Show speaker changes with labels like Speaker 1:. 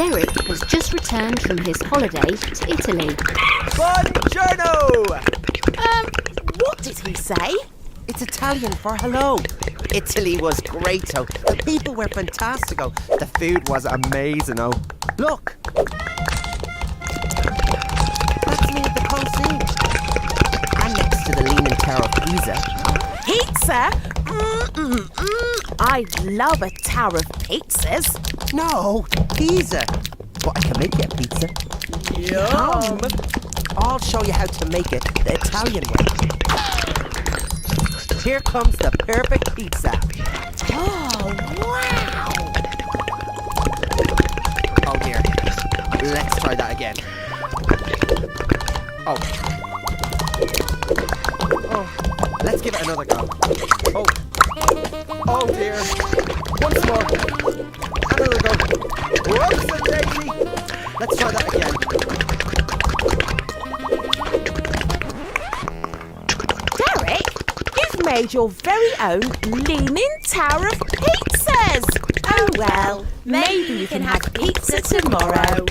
Speaker 1: Derek has just returned from his holiday to Italy.
Speaker 2: Buongiorno!
Speaker 3: What did he say?
Speaker 2: It's Italian for hello. Italy was great, oh. The people were fantastic, oh. The food was amazing, oh. Look! That's me at the Colosseum. And next to the Leaning Tower of Pisa.
Speaker 3: Pizza? I love a tower of pizzas.
Speaker 2: No, pizza. But I can make you a pizza.
Speaker 3: Yum.
Speaker 2: I'll show you how to make it the Italian way. Here comes the perfect pizza.
Speaker 3: Oh, wow.
Speaker 2: Oh dear. Let's try that again. Oh. Let's give it another go. Oh. Oh dear. Once more. Another go. Whoops, a daisy. Let's try that again.
Speaker 3: Derek, you've made your very own Leaning Tower of Pizzas. Oh well, maybe you can have pizza tomorrow.